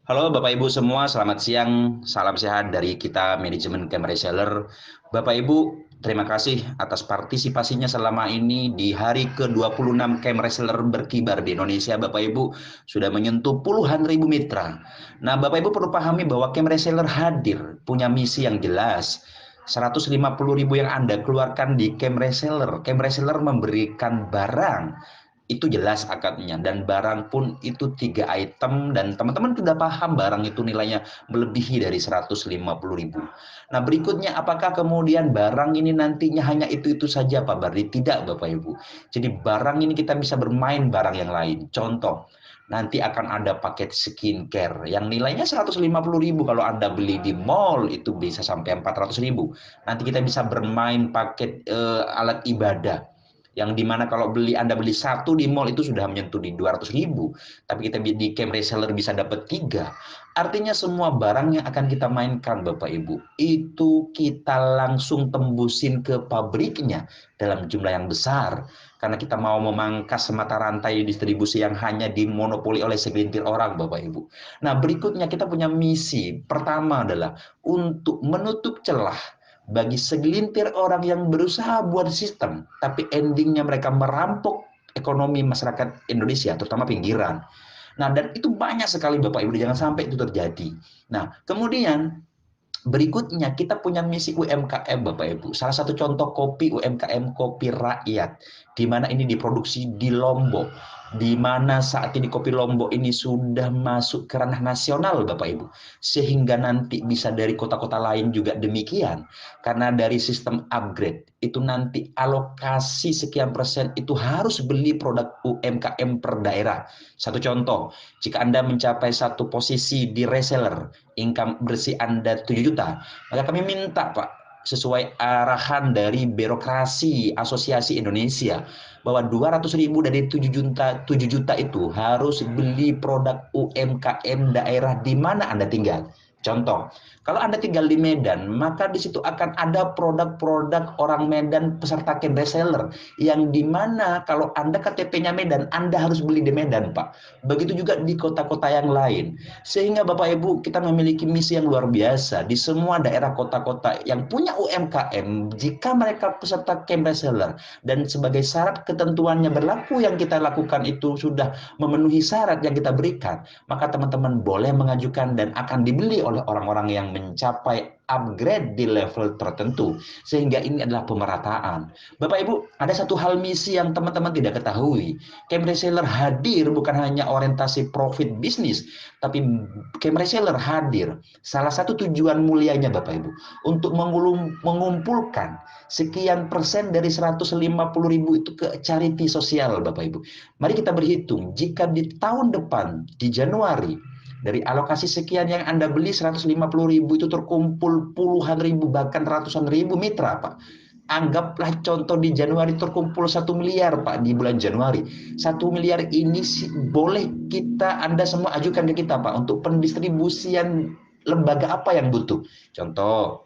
Halo Bapak Ibu semua, selamat siang. Salam sehat dari kita manajemen Camp Reseller. Bapak Ibu, terima kasih atas partisipasinya selama ini di hari ke-26 Camp Reseller berkibar di Indonesia. Bapak Ibu sudah menyentuh puluhan ribu mitra. Nah, Bapak Ibu perlu pahami bahwa Camp Reseller hadir, punya misi yang jelas. 150 ribu yang Anda keluarkan di Camp Reseller. Camp Reseller memberikan barang itu jelas akadnya, dan barang pun itu 3 item, dan teman-teman sudah paham barang itu nilainya melebihi dari 150 ribu. Nah, berikutnya, apakah kemudian barang ini nantinya hanya itu-itu saja Pak Bardi? Tidak Bapak Ibu. Jadi barang ini kita bisa bermain barang yang lain. Contoh, nanti akan ada paket skincare yang nilainya 150 ribu. Kalau Anda beli di mall itu bisa sampai 400 ribu. Nanti kita bisa bermain paket alat ibadah yang dimana kalau Anda beli satu di mall itu sudah menyentuh di 200 ribu, tapi kita di Camp Reseller bisa dapat tiga. Artinya semua barang yang akan kita mainkan Bapak Ibu itu kita langsung tembusin ke pabriknya dalam jumlah yang besar, karena kita mau memangkas mata rantai distribusi yang hanya dimonopoli oleh segelintir orang Bapak Ibu. Nah, berikutnya kita punya misi pertama adalah untuk menutup celah bagi segelintir orang yang berusaha buat sistem, tapi endingnya mereka merampok ekonomi masyarakat Indonesia, terutama pinggiran. Nah, dan itu banyak sekali Bapak Ibu, jangan sampai itu terjadi. Nah, kemudian berikutnya kita punya misi UMKM Bapak Ibu. Salah satu contoh kopi UMKM, kopi rakyat, di mana ini diproduksi di Lombok, di mana saat ini kopi Lombok ini sudah masuk ke ranah nasional Bapak Ibu, sehingga nanti bisa dari kota-kota lain juga demikian, karena dari sistem upgrade itu nanti alokasi sekian persen itu harus beli produk UMKM per daerah. Satu contoh, jika Anda mencapai satu posisi di reseller, income bersih Anda 7 juta, maka kami minta Pak, sesuai arahan dari birokrasi Asosiasi Indonesia, bahwa 200 ribu dari 7 juta itu harus beli produk UMKM daerah di mana Anda tinggal. Contoh, kalau Anda tinggal di Medan, maka di situ akan ada produk-produk orang Medan peserta camp reseller, yang di mana kalau Anda KTP-nya Medan, Anda harus beli di Medan, Pak. Begitu juga di kota-kota yang lain. Sehingga Bapak Ibu, kita memiliki misi yang luar biasa di semua daerah kota-kota yang punya UMKM. Jika mereka peserta camp reseller dan sebagai syarat ketentuannya berlaku, yang kita lakukan itu sudah memenuhi syarat yang kita berikan, maka teman-teman boleh mengajukan dan akan dibeli oleh orang-orang yang mencapai upgrade di level tertentu. Sehingga ini adalah pemerataan. Bapak Ibu, ada satu hal misi yang teman-teman tidak ketahui. Camp reseller hadir bukan hanya orientasi profit bisnis, tapi camp reseller hadir. Salah satu tujuan mulianya Bapak Ibu untuk mengumpulkan sekian persen dari 150 ribu itu ke charity sosial Bapak Ibu. Mari kita berhitung, jika di tahun depan, di Januari, dari alokasi sekian yang Anda beli 150 ribu itu terkumpul puluhan ribu, bahkan ratusan ribu mitra Pak. Anggaplah contoh di Januari terkumpul 1 miliar Pak di bulan Januari. 1 miliar ini boleh Anda semua ajukan ke kita Pak untuk pendistribusian lembaga apa yang butuh. Contoh,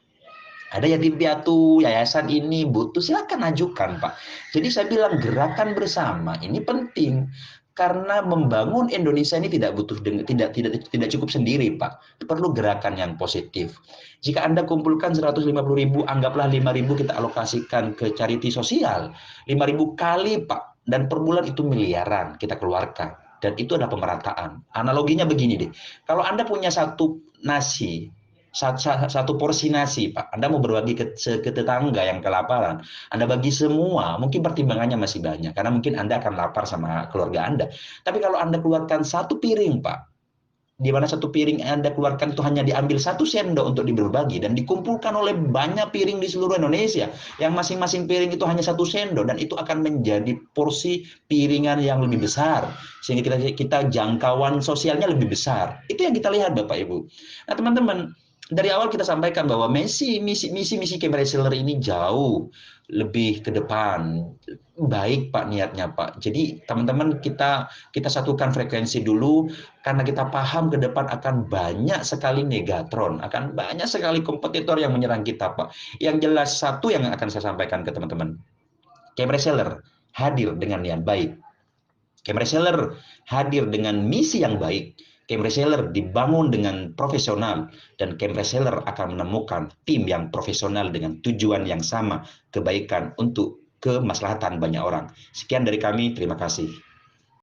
ada yatim piatu, yayasan ini butuh, silakan ajukan Pak. Jadi saya bilang gerakan bersama ini penting, karena membangun Indonesia ini tidak butuh tidak cukup sendiri Pak. Perlu gerakan yang positif. Jika Anda kumpulkan 150 ribu, anggaplah 5 ribu kita alokasikan ke charity sosial. 5 ribu kali Pak, dan per bulan itu miliaran kita keluarkan. Dan itu adalah pemerataan. Analoginya begini deh, kalau Anda punya satu nasi, satu porsi nasi, Pak. Anda mau berbagi ke tetangga yang kelaparan, Anda bagi semua, mungkin pertimbangannya masih banyak, karena mungkin Anda akan lapar sama keluarga Anda. Tapi kalau Anda keluarkan satu piring, Pak, di mana satu piring yang Anda keluarkan itu hanya diambil satu sendok untuk berbagi, dan dikumpulkan oleh banyak piring di seluruh Indonesia, yang masing-masing piring itu hanya satu sendok, dan itu akan menjadi porsi piringan yang lebih besar, sehingga kita jangkauan sosialnya lebih besar. Itu yang kita lihat Bapak Ibu. Nah teman-teman, dari awal kita sampaikan bahwa misi Camp Reseller ini jauh lebih ke depan. Baik Pak niatnya Pak. Jadi teman-teman, kita satukan frekuensi dulu, karena kita paham ke depan akan banyak sekali negatron, akan banyak sekali kompetitor yang menyerang kita Pak. Yang jelas satu yang akan saya sampaikan ke teman-teman, Camp Reseller hadir dengan niat baik. Camp Reseller hadir dengan misi yang baik. Camp reseller dibangun dengan profesional dan camp reseller akan menemukan tim yang profesional dengan tujuan yang sama, kebaikan untuk kemaslahatan banyak orang. Sekian dari kami, terima kasih.